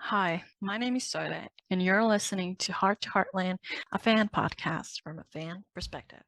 Hi, my name is Soile, and you're listening to Heart to Heartland, a fan podcast from a fan perspective.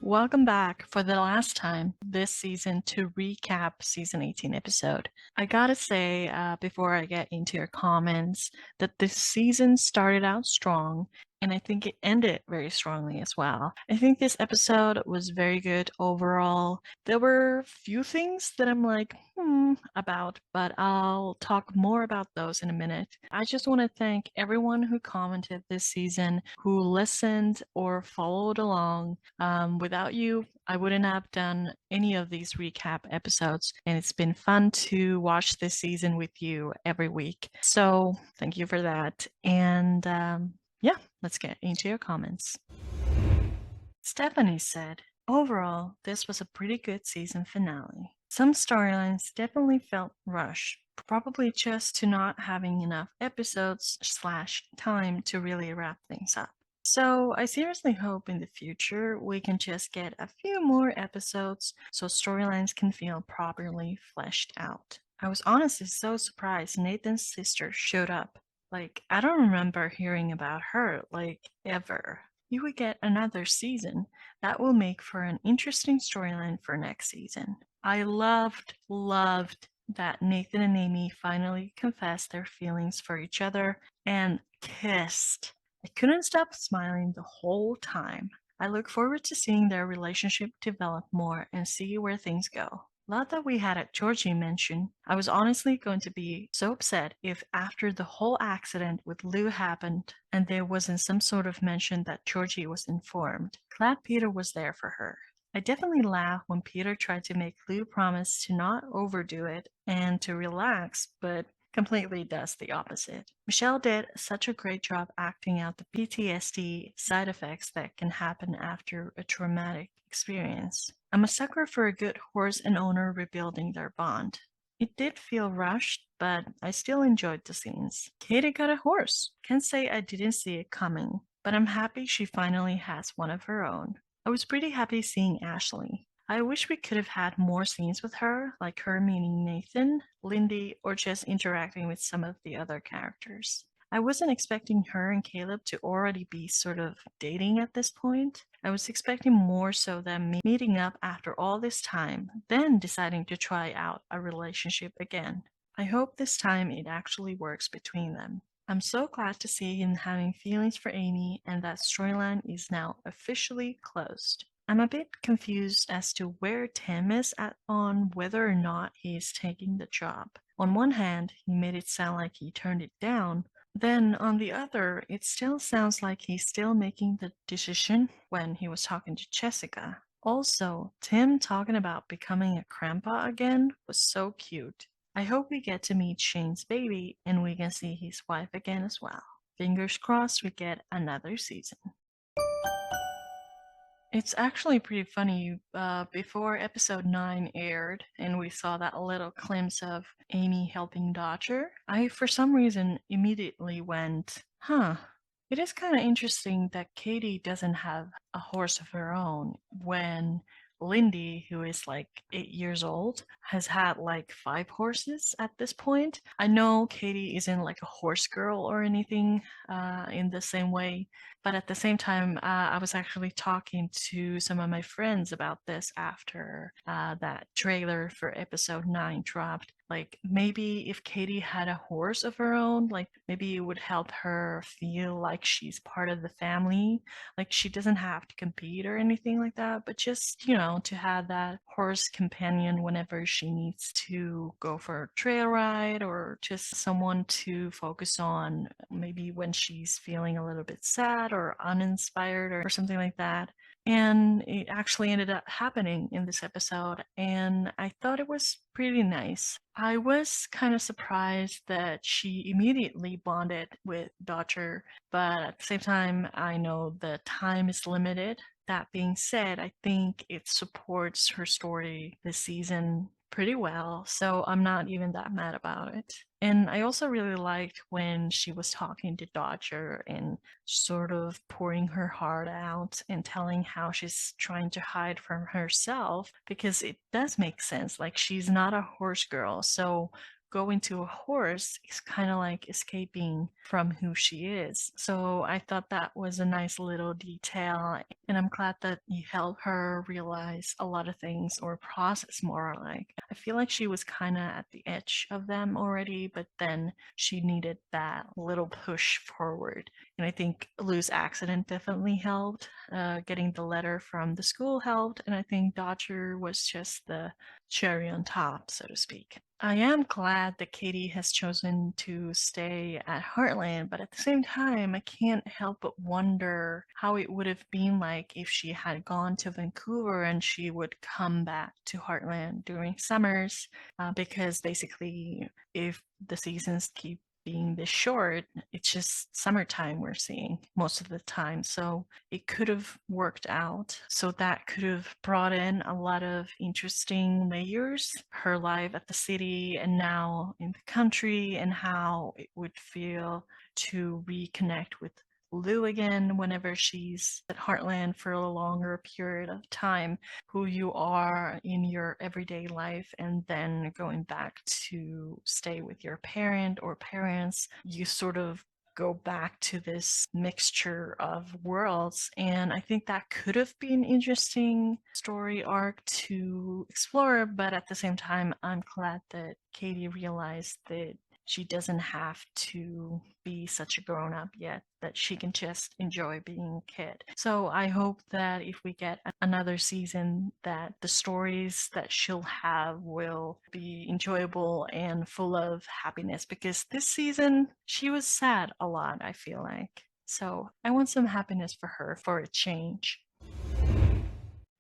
Welcome back for the last time this season to recap season 18 episode. I gotta say, before I get into your comments, that this season started out strong and I think it ended very strongly as well. I think this episode was very good overall. There were few things that I'm like, about, but I'll talk more about those in a minute. I just want to thank everyone who commented this season, who listened or followed along. Without you, I wouldn't have done any of these recap episodes, and it's been fun to watch this season with you every week. So thank you for that. And yeah, let's get into your comments. Stephanie said, overall, this was a pretty good season finale. Some storylines definitely felt rushed, probably just to not having enough episodes / time to really wrap things up. So I seriously hope in the future we can just get a few more episodes so storylines can feel properly fleshed out. I was honestly so surprised Nathan's sister showed up. Like, I don't remember hearing about her, like, ever. You would get another season. That will make for an interesting storyline for next season. I loved that Nathan and Amy finally confessed their feelings for each other and kissed. I couldn't stop smiling the whole time. I look forward to seeing their relationship develop more and see where things go. Not that we had at Georgie mention, I was honestly going to be so upset if after the whole accident with Lou happened and there wasn't some sort of mention that Georgie was informed. Glad Peter was there for her. I definitely laughed when Peter tried to make Lou promise to not overdo it and to relax, but completely does the opposite. Michelle did such a great job acting out the PTSD side effects that can happen after a traumatic experience. I'm a sucker for a good horse and owner rebuilding their bond. It did feel rushed, but I still enjoyed the scenes. Katie got a horse. Can't say I didn't see it coming, but I'm happy she finally has one of her own. I was pretty happy seeing Ashley. I wish we could have had more scenes with her, like her meeting Nathan, Lindy, or just interacting with some of the other characters. I wasn't expecting her and Caleb to already be sort of dating at this point. I was expecting more so them meeting up after all this time, then deciding to try out a relationship again. I hope this time it actually works between them. I'm so glad to see him having feelings for Amy and that storyline is now officially closed. I'm a bit confused as to where Tim is at on whether or not he is taking the job. On one hand, he made it sound like he turned it down, then on the other, it still sounds like he's still making the decision when he was talking to Jessica. Also, Tim talking about becoming a grandpa again was so cute. I hope we get to meet Shane's baby and we can see his wife again as well. Fingers crossed we get another season. It's actually pretty funny. Before episode 9 aired and we saw that little glimpse of Amy helping Dodger, I, for some reason, immediately went, huh. It is kind of interesting that Katie doesn't have a horse of her own when Lindy, who is like 8 years old, has had like 5 horses at this point. I know Katie isn't like a horse girl or anything in the same way, but at the same time, I was actually talking to some of my friends about this after that trailer for episode 9 dropped. Like, maybe if Katie had a horse of her own, like, maybe it would help her feel like she's part of the family. Like, she doesn't have to compete or anything like that, but just, to have that horse companion whenever she needs to go for a trail ride or just someone to focus on, maybe when she's feeling a little bit sad or uninspired or something like that. And it actually ended up happening in this episode, and I thought it was pretty nice. I was kind of surprised that she immediately bonded with Dodger, but at the same time, I know the time is limited. That being said, I think it supports her story this season pretty well, so I'm not even that mad about it. And I also really liked when she was talking to Dodger and sort of pouring her heart out and telling how she's trying to hide from herself, because it does make sense. Like, she's not a horse girl, so going to a horse is kind of like escaping from who she is. So I thought that was a nice little detail, and I'm glad that you helped her realize a lot of things or process more. Like, I feel like she was kind of at the edge of them already, but then she needed that little push forward. And I think Lou's accident definitely helped. Getting the letter from the school helped, and I think Dodger was just the cherry on top, so to speak. I am glad that Katie has chosen to stay at Heartland, but at the same time, I can't help but wonder how it would have been like if she had gone to Vancouver and she would come back to Heartland during summers, because basically, if the seasons keep being this short, it's just summertime we're seeing most of the time. So it could have worked out. So that could have brought in a lot of interesting layers. Her life at the city and now in the country, and how it would feel to reconnect with Lou again whenever she's at Heartland for a longer period of time, who you are in your everyday life, and then going back to stay with your parent or parents. You sort of go back to this mixture of worlds, and I think that could have been an interesting story arc to explore. But at the same time, I'm glad that Katie realized that she doesn't have to be such a grown up yet, that she can just enjoy being a kid. So I hope that if we get another season, that the stories that she'll have will be enjoyable and full of happiness, because this season she was sad a lot, I feel like. So I want some happiness for her for a change.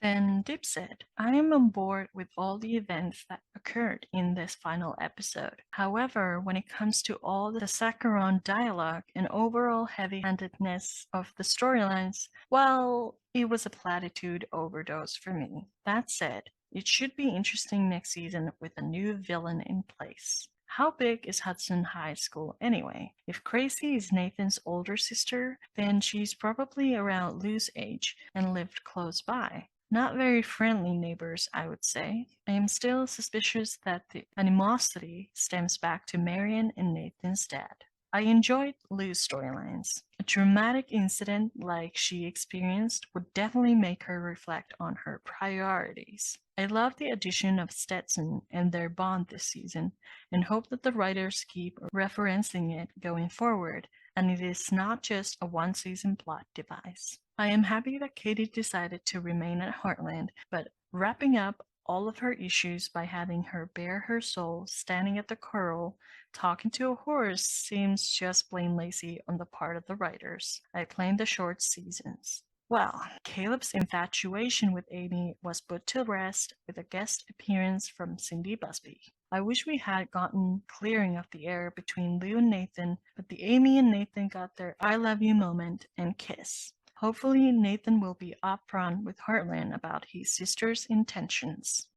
Then Dip said, I am on board with all the events that occurred in this final episode. However, when it comes to all the Sakharon dialogue and overall heavy handedness of the storylines, well, it was a platitude overdose for me. That said, it should be interesting next season with a new villain in place. How big is Hudson High School anyway? If Crazy is Nathan's older sister, then she's probably around Lou's age and lived close by. Not very friendly neighbors, I would say. I am still suspicious that the animosity stems back to Marion and Nathan's dad. I enjoyed Lou's storylines. A dramatic incident like she experienced would definitely make her reflect on her priorities. I love the addition of Stetson and their bond this season, and hope that the writers keep referencing it going forward, and it is not just a one-season plot device. I am happy that Katie decided to remain at Heartland, but wrapping up all of her issues by having her bare her soul standing at the corral talking to a horse seems just plain lazy on the part of the writers. I blame the short seasons. Well, Caleb's infatuation with Amy was put to rest with a guest appearance from Cindy Busby. I wish we had gotten clearing of the air between Lou and Nathan, but the Amy and Nathan got their I love you moment and kiss. Hopefully, Nathan will be upfront with Heartland about his sister's intentions.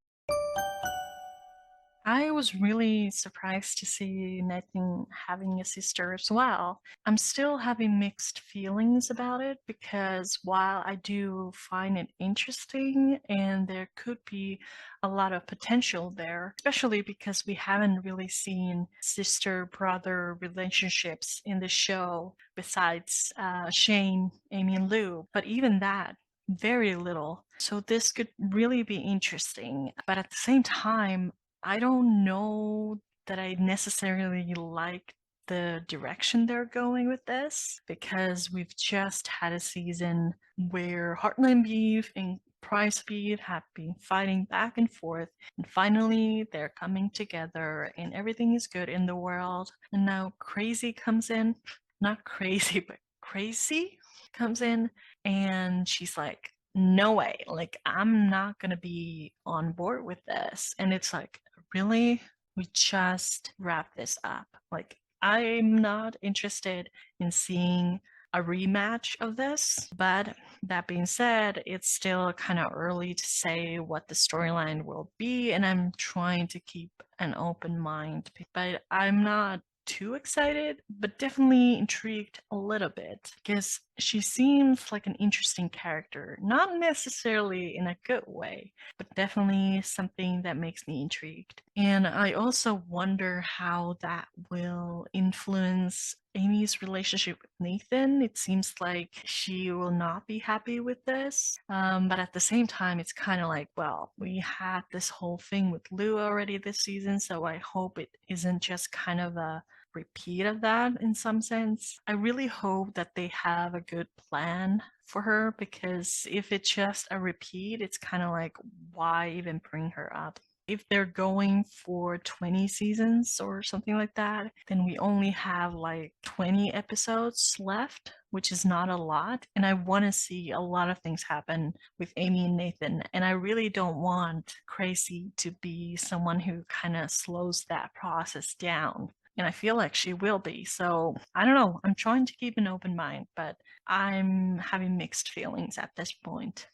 I was really surprised to see Nathan having a sister as well. I'm still having mixed feelings about it, because while I do find it interesting and there could be a lot of potential there, especially because we haven't really seen sister-brother relationships in the show besides Shane, Amy, and Lou. But even that, very little. So this could really be interesting. But at the same time, I don't know that I necessarily like the direction they're going with this, because we've just had a season where Heartland Beef and Price Beef have been fighting back and forth, and finally they're coming together and everything is good in the world. And now Crazy comes in, not crazy, but Crazy comes in, and she's like, no way, like, I'm not gonna be on board with this. And it's like really, we just wrap this up. Like, I'm not interested in seeing a rematch of this, but that being said, it's still kind of early to say what the storyline will be, and I'm trying to keep an open mind. But I'm not too excited, but definitely intrigued a little bit because she seems like an interesting character, not necessarily in a good way, but definitely something that makes me intrigued. And I also wonder how that will influence Amy's relationship with Nathan. It seems like she will not be happy with this. But at the same time, it's kind of like, well, we had this whole thing with Lou already this season, so I hope it isn't just kind of a repeat of that in some sense. I really hope that they have a good plan for her, because if it's just a repeat, it's kind of like, why even bring her up? If they're going for 20 seasons or something like that, then we only have like 20 episodes left, which is not a lot. And I want to see a lot of things happen with Amy and Nathan. And I really don't want Crazy to be someone who kind of slows that process down. And I feel like she will be. So I don't know. I'm trying to keep an open mind, but I'm having mixed feelings at this point.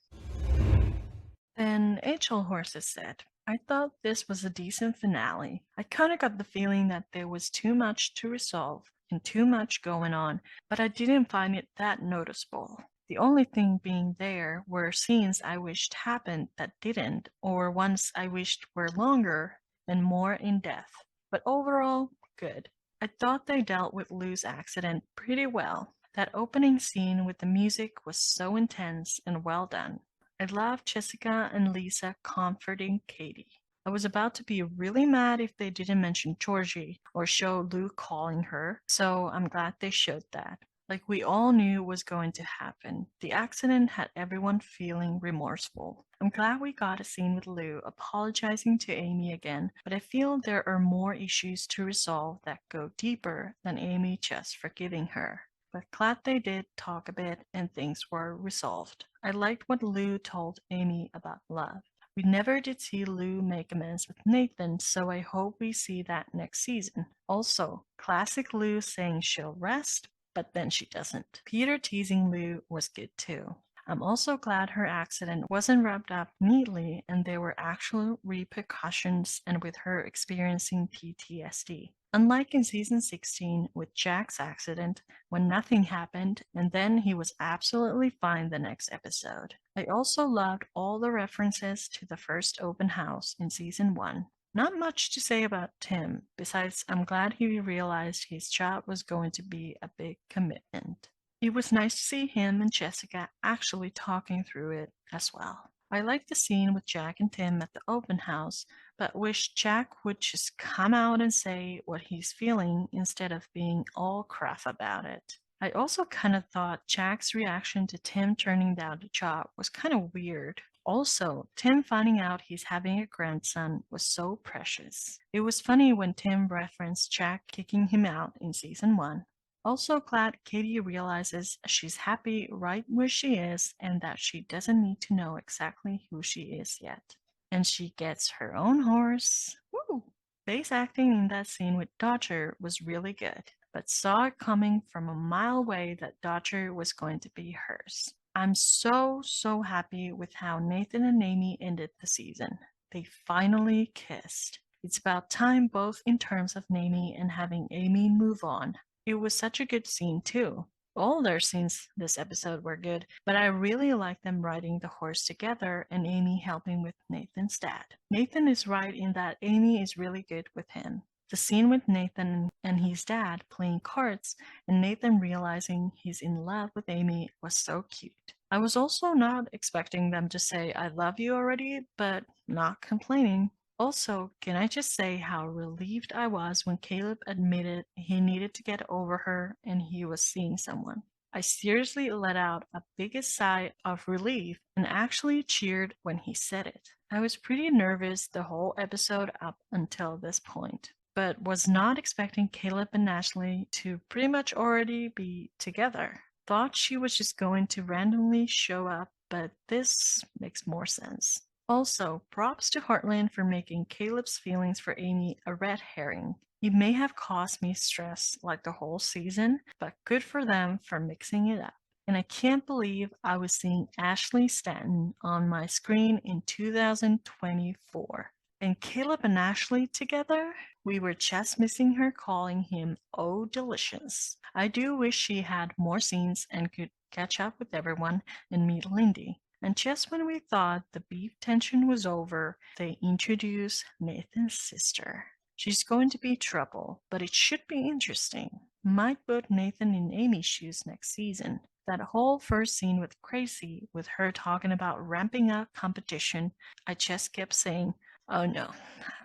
Then HL Horses said, I thought this was a decent finale. I kind of got the feeling that there was too much to resolve and too much going on, but I didn't find it that noticeable. The only thing being there were scenes I wished happened that didn't, or ones I wished were longer and more in depth. But overall, good. I thought they dealt with Lou's accident pretty well. That opening scene with the music was so intense and well done. I loved Jessica and Lisa comforting Katie. I was about to be really mad if they didn't mention Georgie or show Lou calling her, so I'm glad they showed that. Like we all knew was going to happen. The accident had everyone feeling remorseful. I'm glad we got a scene with Lou apologizing to Amy again, but I feel there are more issues to resolve that go deeper than Amy just forgiving her. But glad they did talk a bit and things were resolved. I liked what Lou told Amy about love. We never did see Lou make amends with Nathan, so I hope we see that next season. Also, classic Lou saying she'll rest, but then she doesn't. Peter teasing Lou was good too. I'm also glad her accident wasn't wrapped up neatly and there were actual repercussions and with her experiencing PTSD. Unlike in season 16 with Jack's accident, when nothing happened and then he was absolutely fine the next episode. I also loved all the references to the first open house in season 1. Not much to say about Tim, besides I'm glad he realized his job was going to be a big commitment. It was nice to see him and Jessica actually talking through it as well. I liked the scene with Jack and Tim at the open house, but wish Jack would just come out and say what he's feeling instead of being all crap about it. I also kind of thought Jack's reaction to Tim turning down the job was kind of weird. Also, Tim finding out he's having a grandson was so precious. It was funny when Tim referenced Jack kicking him out in season 1. Also glad Katie realizes she's happy right where she is and that she doesn't need to know exactly who she is yet. And she gets her own horse. Woo! Face acting in that scene with Dodger was really good, but saw it coming from a mile away that Dodger was going to be hers. I'm so happy with how Nathan and Amy ended the season. They finally kissed. It's about time both in terms of Amy and having Amy move on. It was such a good scene too. All their scenes this episode were good, but I really like them riding the horse together and Amy helping with Nathan's dad. Nathan is right in that Amy is really good with him. The scene with Nathan and his dad playing cards and Nathan realizing he's in love with Amy was so cute. I was also not expecting them to say I love you already, but not complaining. Also, can I just say how relieved I was when Caleb admitted he needed to get over her and he was seeing someone. I seriously let out a biggest sigh of relief and actually cheered when he said it. I was pretty nervous the whole episode up until this point, but was not expecting Caleb and Ashley to pretty much already be together. Thought she was just going to randomly show up, but this makes more sense. Also, props to Heartland for making Caleb's feelings for Amy a red herring. It may have caused me stress like the whole season, but good for them for mixing it up. And I can't believe I was seeing Ashley Stanton on my screen in 2024. And Caleb and Ashley together? We were just missing her calling him oh delicious. I do wish she had more scenes and could catch up with everyone and meet Lindy. And just when we thought the beef tension was over, they introduce Nathan's sister. She's going to be trouble, but it should be interesting. Might put Nathan in Amy's shoes next season. That whole first scene with Crazy, with her talking about ramping up competition, I just kept saying, oh no,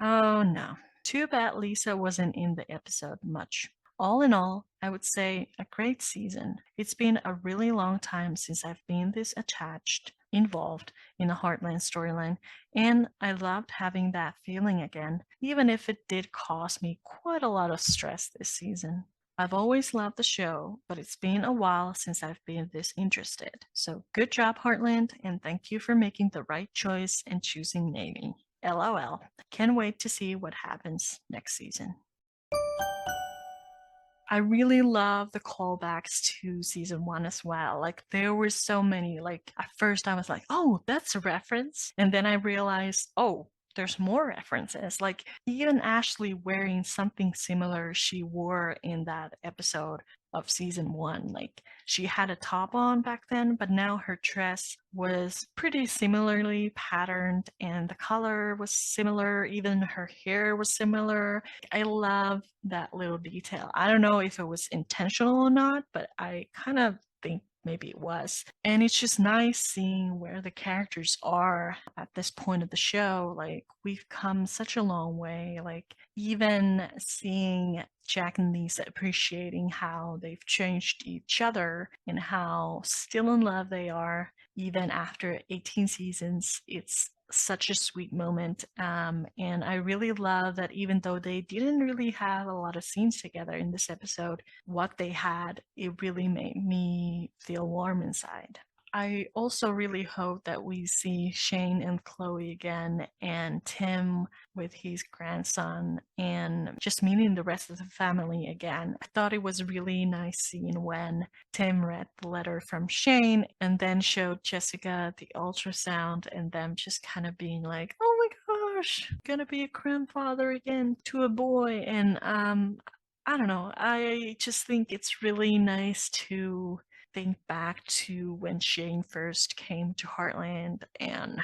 oh no. Too bad Lisa wasn't in the episode much. All in all, I would say a great season. It's been a really long time since I've been this attached, involved in the Heartland storyline, and I loved having that feeling again, even if it did cause me quite a lot of stress this season. I've always loved the show, but it's been a while since I've been this interested. So good job, Heartland, and thank you for making the right choice and choosing Navy. LOL. Can't wait to see what happens next season. I really love the callbacks to season one as well. Like there were so many. Like at first I was like, oh, that's a reference. And then I realized, oh, there's more references. Like even Ashley wearing something similar she wore in that episode of season one. Like she had a top on back then, but now her dress was pretty similarly patterned and the color was similar. Even her hair was similar. I love that little detail. I don't know if it was intentional or not, but I kind of think maybe it was. And it's just nice seeing where the characters are at this point of the show. Like, we've come such a long way. Like, even seeing Jack and Lisa appreciating how they've changed each other and how still in love they are, even after 18 seasons. It's such a sweet moment. And I really love that even though they didn't really have a lot of scenes together in this episode, what they had, it really made me feel warm inside. I also really hope that we see Shane and Chloe again and Tim with his grandson and just meeting the rest of the family again. I thought it was a really nice scene when Tim read the letter from Shane and then showed Jessica the ultrasound and them just kind of being like, oh my gosh, gonna be a grandfather again to a boy. And I don't know, I just think it's really nice to think back to when Shane first came to Heartland and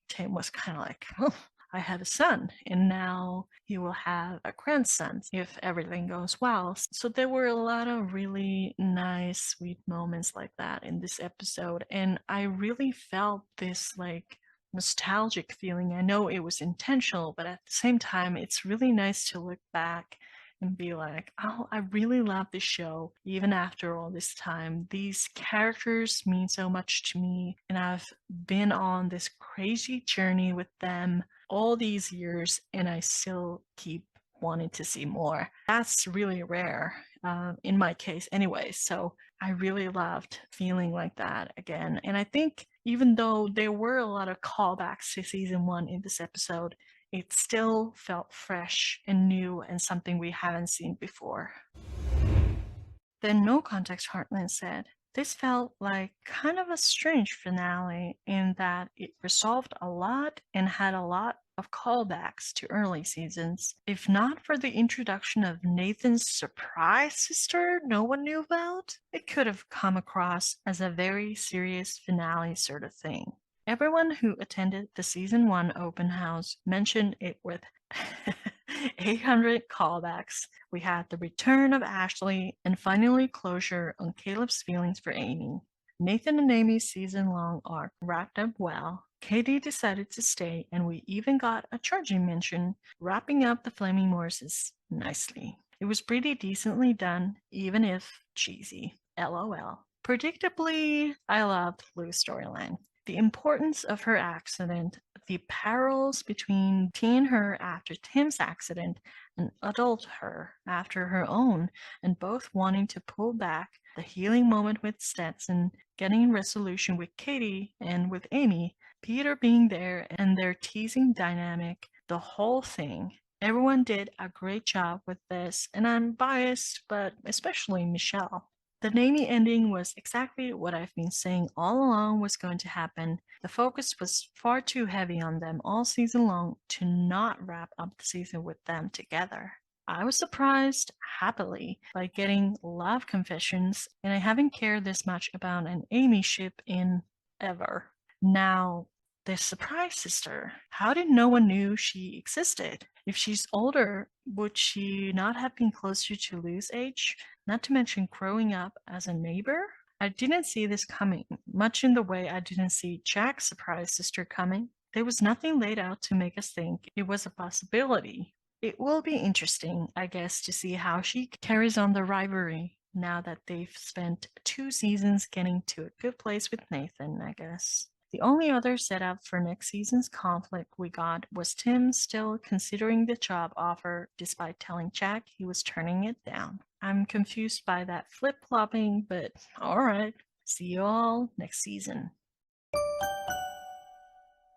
Tim was kind of like, oh, I had a son and now he will have a grandson if everything goes well. So there were a lot of really nice, sweet moments like that in this episode. And I really felt this like nostalgic feeling. I know it was intentional, but at the same time, it's really nice to look back and be like, oh, I really love this show. Even after all this time, these characters mean so much to me, and I've been on this crazy journey with them all these years, and I still keep wanting to see more. That's really rare in my case, anyway. So I really loved feeling like that again. And I think even though there were a lot of callbacks to season one in this episode, it still felt fresh and new and something we haven't seen before. Then No Context Heartland said, this felt like kind of a strange finale in that it resolved a lot and had a lot of callbacks to early seasons. If not for the introduction of Nathan's surprise sister no one knew about, it could have come across as a very serious finale sort of thing. Everyone who attended the season one open house mentioned it with 800 callbacks. We had the return of Ashley and finally closure on Caleb's feelings for Amy. Nathan and Amy's season-long arc wrapped up well. Katie decided to stay, and we even got a charging mention, wrapping up the Flaming Morses nicely. It was pretty decently done, even if cheesy. LOL. Predictably, I loved Lou's storyline. The importance of her accident, the parallels between teen her after Tim's accident and adult her after her own, and both wanting to pull back, the healing moment with Stetson, getting resolution with Katie and with Amy, Peter being there and their teasing dynamic, the whole thing. Everyone did a great job with this, and I'm biased, but especially Michelle. The Namie ending was exactly what I've been saying all along was going to happen. The focus was far too heavy on them all season long to not wrap up the season with them together. I was surprised, happily, by getting love confessions, and I haven't cared this much about an Amy ship in ever. Now, the surprise sister. How did no one knew she existed? If she's older, would she not have been closer to Lou's age? Not to mention growing up as a neighbor? I didn't see this coming, much in the way I didn't see Jack's surprise sister coming. There was nothing laid out to make us think it was a possibility. It will be interesting, I guess, to see how she carries on the rivalry now that they've spent 2 seasons getting to a good place with Nathan, I guess. The only other setup for next season's conflict we got was Tim still considering the job offer despite telling Jack he was turning it down. I'm confused by that flip-flopping, but alright. See you all next season.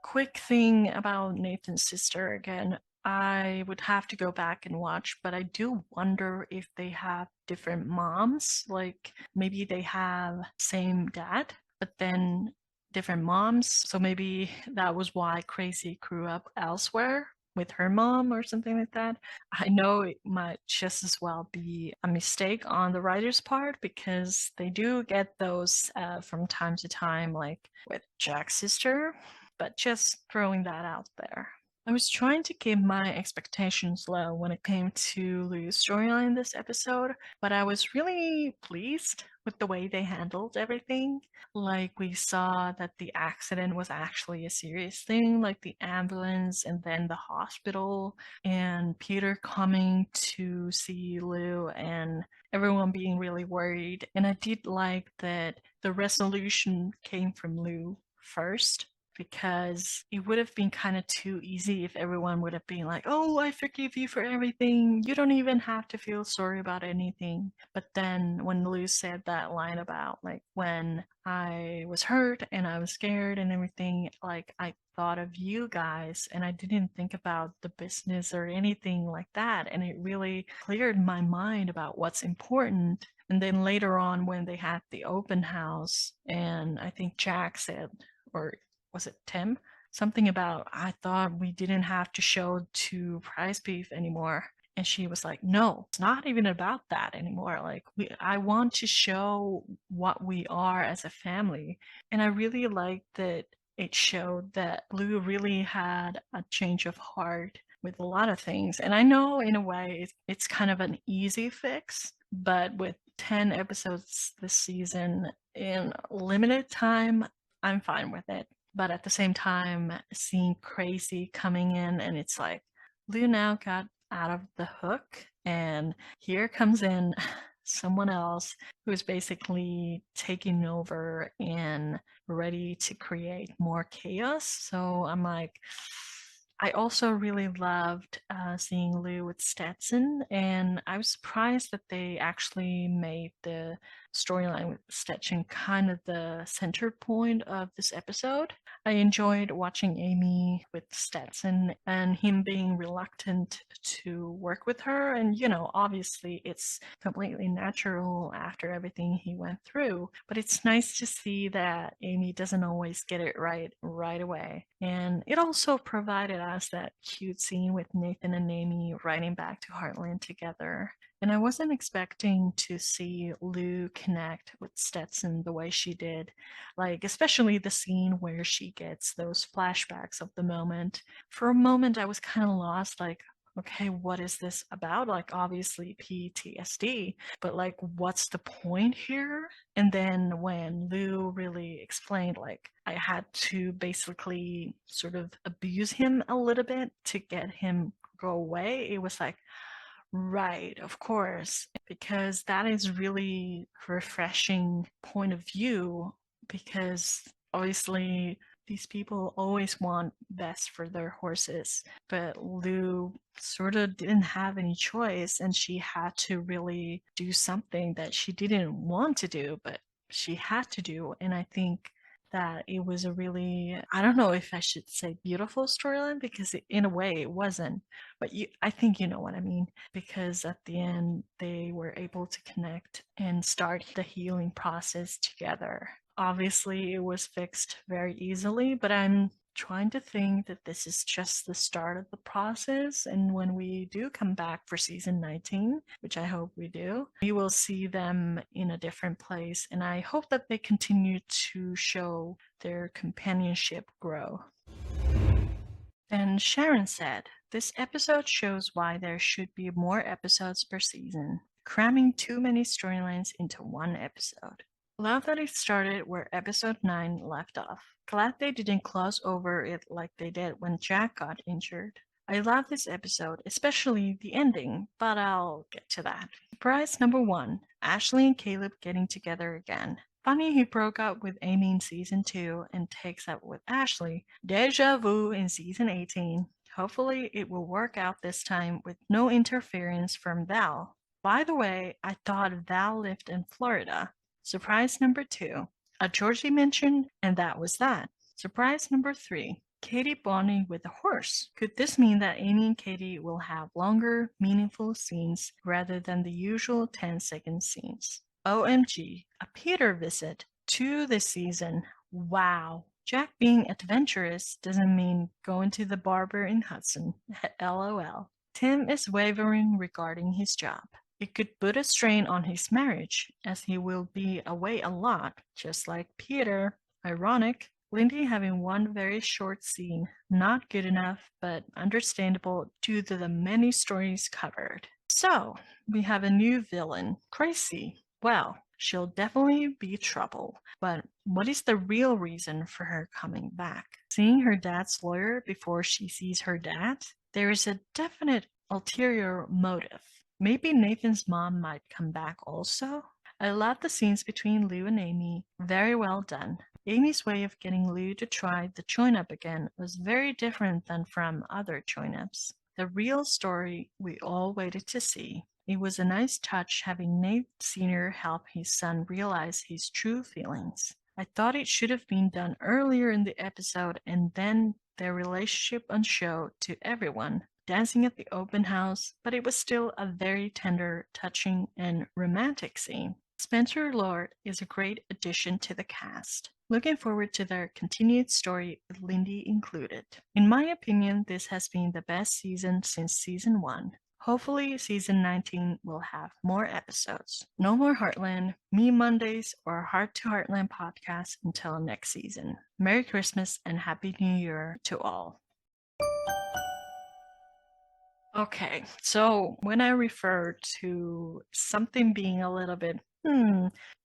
Quick thing about Nathan's sister again. I would have to go back and watch, but I do wonder if they have different moms. Like maybe they have same dad, but then different moms. So maybe that was why Crazy grew up elsewhere with her mom or something like that. I know it might just as well be a mistake on the writer's part because they do get those from time to time, like with Jack's sister, but just throwing that out there. I was trying to keep my expectations low when it came to Lou's storyline this episode, but I was really pleased with the way they handled everything. Like, we saw that the accident was actually a serious thing, like the ambulance and then the hospital, and Peter coming to see Lou and everyone being really worried. And I did like that the resolution came from Lou first, because it would have been kind of too easy if everyone would have been like, oh, I forgive you for everything. You don't even have to feel sorry about anything. But then when Lou said that line about, like, when I was hurt and I was scared and everything, like, I thought of you guys and I didn't think about the business or anything like that. And it really cleared my mind about what's important. And then later on, when they had the open house, and I think Jack said, or was it Tim? Something about, I thought we didn't have to show to prize beef anymore. And she was like, no, it's not even about that anymore. Like, I want to show what we are as a family. And I really liked that it showed that Lou really had a change of heart with a lot of things. And I know in a way it's kind of an easy fix, but with 10 episodes this season in limited time, I'm fine with it. But at the same time, seeing Crazy coming in, and it's like, Lou now got out of the hook, and here comes in someone else who is basically taking over and ready to create more chaos. So I'm like, I also really loved seeing Lou with Stetson, and I was surprised that they actually made the storyline with Stetson kind of the center point of this episode. I enjoyed watching Amy with Stetson and him being reluctant to work with her. And, obviously it's completely natural after everything he went through. But it's nice to see that Amy doesn't always get it right away. And it also provided us that cute scene with Nathan and Amy riding back to Heartland together. And I wasn't expecting to see Lou connect with Stetson the way she did. Like, especially the scene where she gets those flashbacks of the moment. For a moment, I was kind of lost, like, okay, what is this about? Like, obviously PTSD, but like, what's the point here? And then when Lou really explained, like, I had to basically sort of abuse him a little bit to get him go away, it was like, right, of course, because that is really refreshing point of view, because obviously these people always want best for their horses, but Lou sort of didn't have any choice, and she had to really do something that she didn't want to do, but she had to do. And I think that it was a really, I don't know if I should say beautiful storyline because in a way it wasn't, but I think you know what I mean, because at the end they were able to connect and start the healing process together. Obviously, it was fixed very easily, but I'm trying to think that this is just the start of the process. And when we do come back for season 19, which I hope we do, we will see them in a different place. And I hope that they continue to show their companionship grow. And Sharon said, this episode shows why there should be more episodes per season, cramming too many storylines into one episode. Love that it started where episode 9 left off. Glad they didn't gloss over it like they did when Jack got injured. I love this episode, especially the ending, but I'll get to that. Surprise number 1, Ashley and Caleb getting together again. Funny he broke up with Amy in season 2 and takes up with Ashley. Deja vu in season 18. Hopefully it will work out this time with no interference from Val. By the way, I thought Val lived in Florida. Surprise number 2, a Georgie mention, and that was that. Surprise number 3, Katie bonding with a horse. Could this mean that Amy and Katie will have longer, meaningful scenes rather than the usual 10-second scenes? OMG, a Peter visit to this season. Wow. Jack being adventurous doesn't mean going to the barber in Hudson. LOL. Tim is wavering regarding his job. It could put a strain on his marriage, as he will be away a lot, just like Peter. Ironic. Lindy having one very short scene, not good enough, but understandable due to the many stories covered. So, we have a new villain, Gracie. Well, she'll definitely be trouble, but what is the real reason for her coming back? Seeing her dad's lawyer before she sees her dad? There is a definite ulterior motive. Maybe Nathan's mom might come back also? I love the scenes between Lou and Amy. Very well done. Amy's way of getting Lou to try the join-up again was very different than from other join-ups. The real story we all waited to see. It was a nice touch having Nate Sr. help his son realize his true feelings. I thought it should have been done earlier in the episode and then their relationship on show to everyone, dancing at the open house, but it was still a very tender, touching, and romantic scene. Spencer Lord is a great addition to the cast. Looking forward to their continued story with Lindy included. In my opinion, this has been the best season since season 1. Hopefully, season 19 will have more episodes. No more Heartland, Me Mondays, or Heart to Heartland podcast until next season. Merry Christmas and Happy New Year to all. Okay, so when I refer to something being a little bit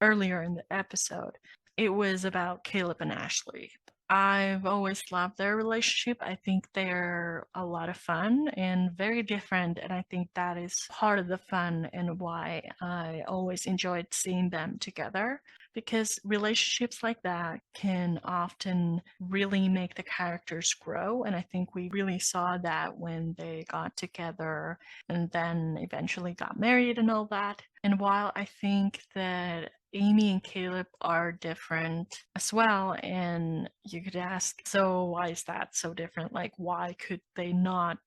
earlier in the episode, it was about Caleb and Ashley. I've always loved their relationship. I think they're a lot of fun and very different, and I think that is part of the fun and why I always enjoyed seeing them together, because relationships like that can often really make the characters grow, and I think we really saw that when they got together and then eventually got married and all that. And while I think that Amy and Caleb are different as well, and you could ask, so why is that so different? Like, why could they not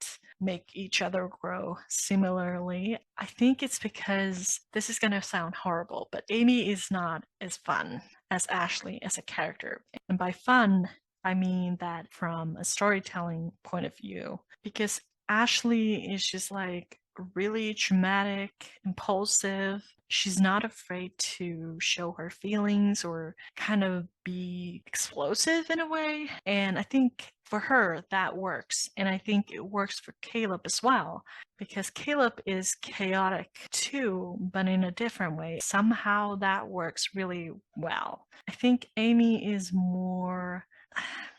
make each other grow similarly? I think it's because, this is going to sound horrible, but Amy is not as fun as Ashley as a character. And by fun, I mean that from a storytelling point of view, because Ashley is just like really dramatic, impulsive. She's not afraid to show her feelings or kind of be explosive in a way. And I think for her, that works. And I think it works for Caleb as well, because Caleb is chaotic too, but in a different way. Somehow that works really well. I think Amy is more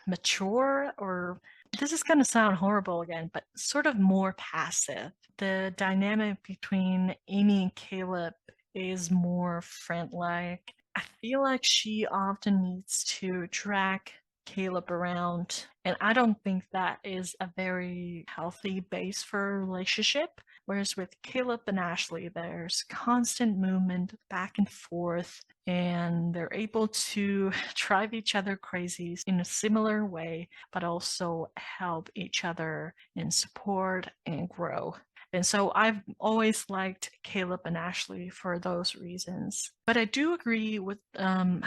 mature, or this is going to sound horrible again, but sort of more passive. The dynamic between Amy and Caleb is more friend-like. I feel like she often needs to drag Caleb around, and I don't think that is a very healthy base for a relationship. Whereas with Caleb and Ashley, there's constant movement back and forth, and they're able to drive each other crazy in a similar way, but also help each other and support and grow. And so I've always liked Caleb and Ashley for those reasons. But I do agree with, I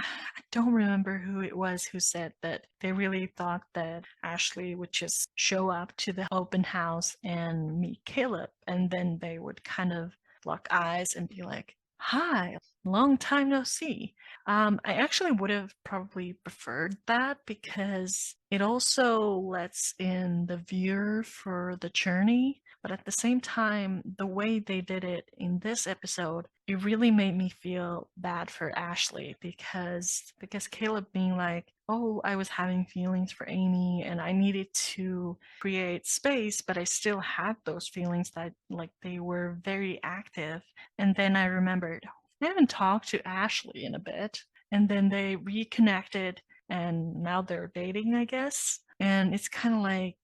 don't remember who it was who said that they really thought that Ashley would just show up to the open house and meet Caleb, and then they would kind of lock eyes and be like, "Hi, long time no see." I actually would have probably preferred that because it also lets in the viewer for the journey. But at the same time, the way they did it in this episode, it really made me feel bad for Ashley because Caleb being like, "Oh, I was having feelings for Amy and I needed to create space, but I still had those feelings that like they were very active." And then I remembered, I haven't talked to Ashley in a bit. And then they reconnected and now they're dating, I guess. And it's kind of like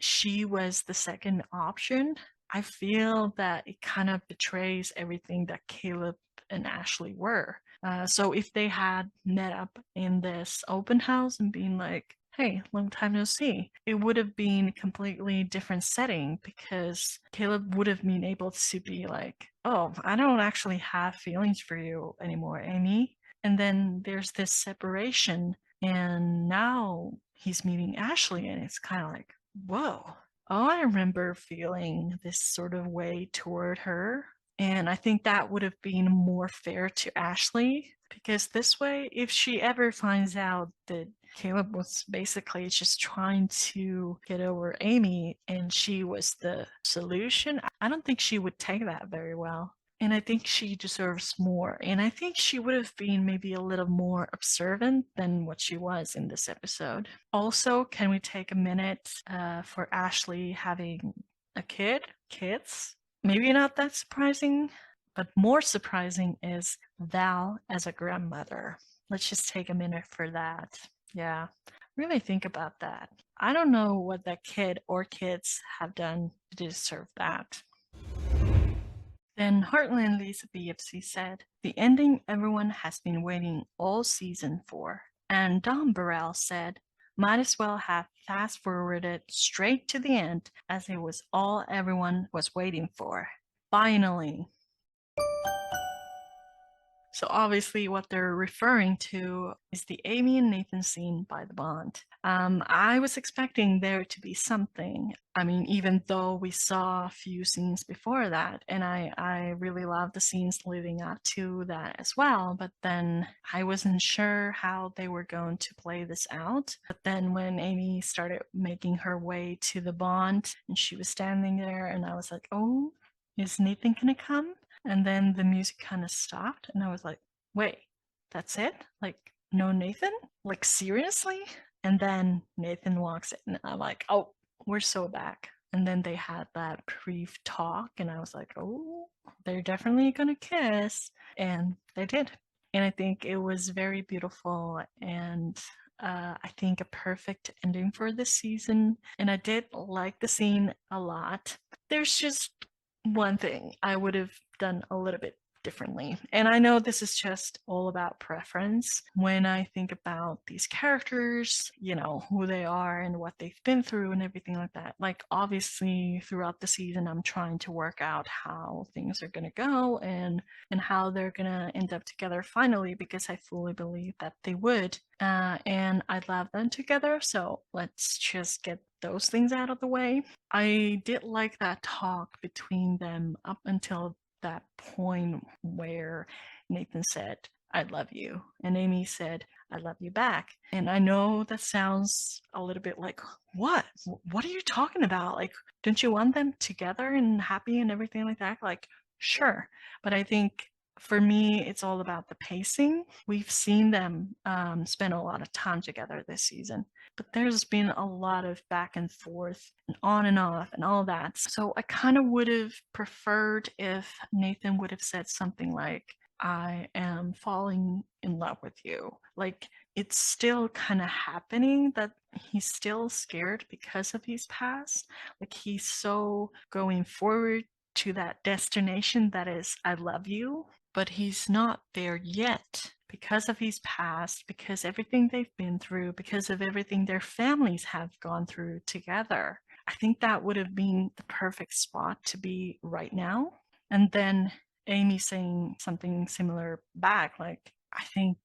she was the second option. I feel that it kind of betrays everything that Caleb and Ashley were. So if they had met up in this open house and been like, "Hey, long time no see," it would have been a completely different setting because Caleb would have been able to be like, "Oh, I don't actually have feelings for you anymore, Amy." And then there's this separation, and now he's meeting Ashley, and it's kind of like, whoa. Oh, I remember feeling this sort of way toward her. And I think that would have been more fair to Ashley because this way, if she ever finds out that Caleb was basically just trying to get over Amy and she was the solution, I don't think she would take that very well. And I think she deserves more. And I think she would have been maybe a little more observant than what she was in this episode. Also, can we take a minute for Ashley having a kid? Kids? Maybe not that surprising, but more surprising is Val as a grandmother. Let's just take a minute for that. Yeah, really think about that. I don't know what that kid or kids have done to deserve that. Then Heartland Lisa BFC said, "The ending everyone has been waiting all season for." And Don Burrell said, "Might as well have fast forwarded straight to the end as it was all everyone was waiting for. Finally." So obviously what they're referring to is the Amy and Nathan scene by the bond. I was expecting there to be something. I mean, even though we saw a few scenes before that, and I really love the scenes leading up to that as well, but then I wasn't sure how they were going to play this out. But then when Amy started making her way to the bond and she was standing there and I was like, "Oh, is Nathan gonna come?" And then the music kind of stopped, and I was like, "Wait, that's it? Like, no Nathan? Like, seriously?" And then Nathan walks in, and I'm like, "Oh, we're so back." And then they had that brief talk, and I was like, "Oh, they're definitely gonna kiss." And they did. And I think it was very beautiful, and I think a perfect ending for this season. And I did like the scene a lot. There's just one thing I would have done a little bit differently. And I know this is just all about preference. When I think about these characters, you know, who they are and what they've been through and everything like that, like obviously throughout the season, I'm trying to work out how things are going to go and how they're going to end up together finally, because I fully believe that they would. And I love them together. So let's just get those things out of the way. I did like that talk between them up until that point where Nathan said, "I love you," and Amy said, "I love you back." And I know that sounds a little bit like, what are you talking about? Like, don't you want them together and happy and everything like that? Like, sure. But I think for me, it's all about the pacing. We've seen them spend a lot of time together this season, but there's been a lot of back and forth and on and off and all that. So I kind of would have preferred if Nathan would have said something like, "I am falling in love with you." Like, it's still kind of happening that he's still scared because of his past. Like, he's so going forward to that destination that is, I love you, but he's not there yet because of his past, because everything they've been through, because of everything their families have gone through together. I think that would have been the perfect spot to be right now. And then Amy saying something similar back, like, I think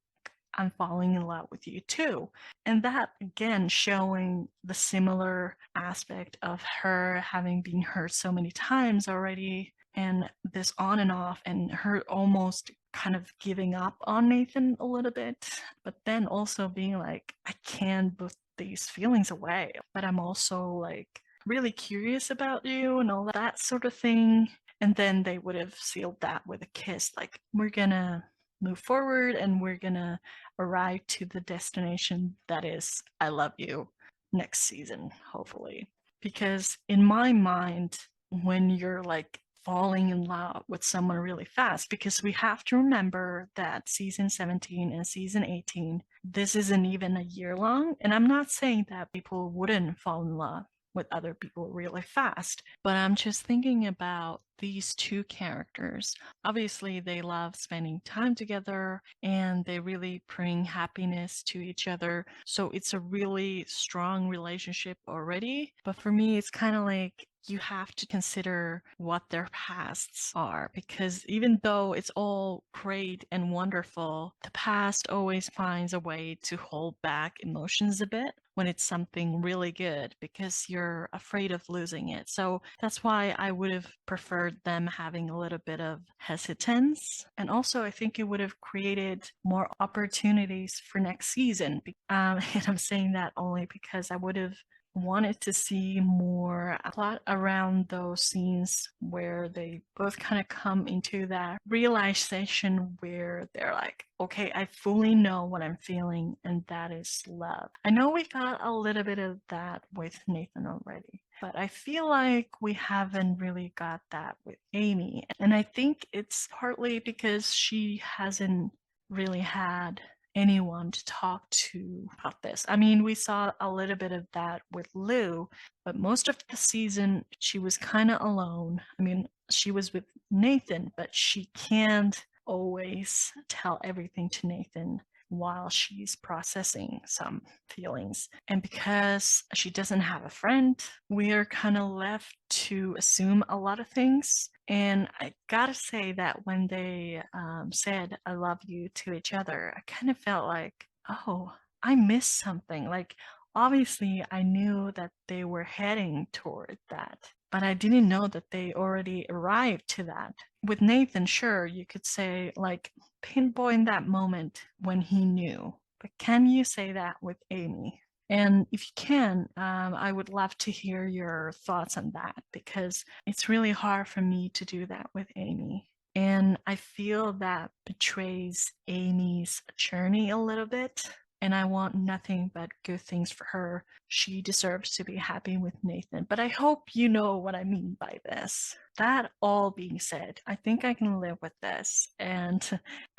I'm falling in love with you too. And that again showing the similar aspect of her having been hurt so many times already, and this on and off, and her almost kind of giving up on Nathan a little bit, but then also being like, I can't put these feelings away, but I'm also like really curious about you and all that sort of thing. And then they would have sealed that with a kiss, like, we're gonna move forward and we're gonna arrive to the destination that is, I love you, next season, hopefully. Because in my mind, when you're like falling in love with someone really fast, because we have to remember that season 17 and season 18, this isn't even a year long. And I'm not saying that people wouldn't fall in love with other people really fast, but I'm just thinking about these two characters. Obviously, they love spending time together and they really bring happiness to each other. So it's a really strong relationship already. But for me, it's kind of like you have to consider what their pasts are, because even though it's all great and wonderful, the past always finds a way to hold back emotions a bit when it's something really good, because you're afraid of losing it. So that's why I would have preferred them having a little bit of hesitance. And also, I think it would have created more opportunities for next season. And I'm saying that only because I would have wanted to see more plot around those scenes where they both kind of come into that realization where they're like, okay, I fully know what I'm feeling, and that is love. I know we got a little bit of that with Nathan already, but I feel like we haven't really got that with Amy. And I think it's partly because she hasn't really had anyone to talk to about this. I mean, we saw a little bit of that with Lou, but most of the season she was kind of alone. I mean, she was with Nathan, but she can't always tell everything to Nathan while she's processing some feelings. And because she doesn't have a friend, we are kind of left to assume a lot of things. And I gotta say that when they said, I love you to each other, I kind of felt like, oh, I missed something. Like, obviously, I knew that they were heading toward that, but I didn't know that they already arrived to that. With Nathan, sure, you could say, like, pinpoint that moment when he knew. But can you say that with Amy? And if you can, I would love to hear your thoughts on that, because it's really hard for me to do that with Amy. And I feel that betrays Amy's journey a little bit. And I want nothing but good things for her. She deserves to be happy with Nathan. But I hope you know what I mean by this. That all being said, I think I can live with this. And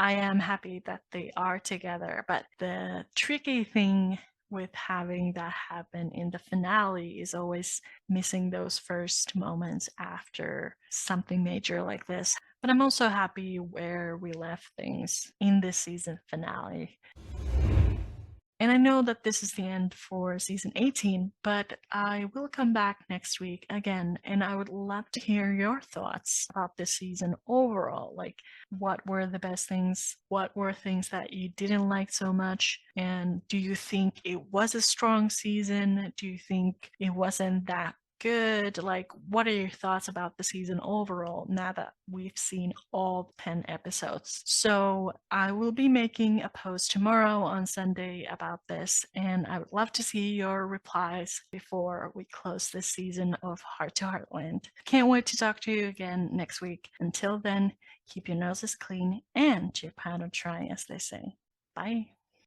I am happy that they are together. But the tricky thing with having that happen in the finale is always missing those first moments after something major like this. But I'm also happy where we left things in this season finale. And I know that this is the end for season 18, but I will come back next week again, and I would love to hear your thoughts about this season overall. Like, what were the best things? What were things that you didn't like so much? And do you think it was a strong season? Do you think it wasn't that good? Like, what are your thoughts about the season overall now that we've seen all 10 episodes? So I will be making a post tomorrow on Sunday about this, and I would love to see your replies before we close this season of Heart to Heartland. Can't wait to talk to you again next week. Until then, keep your noses clean and your powder dry, as they say. Bye.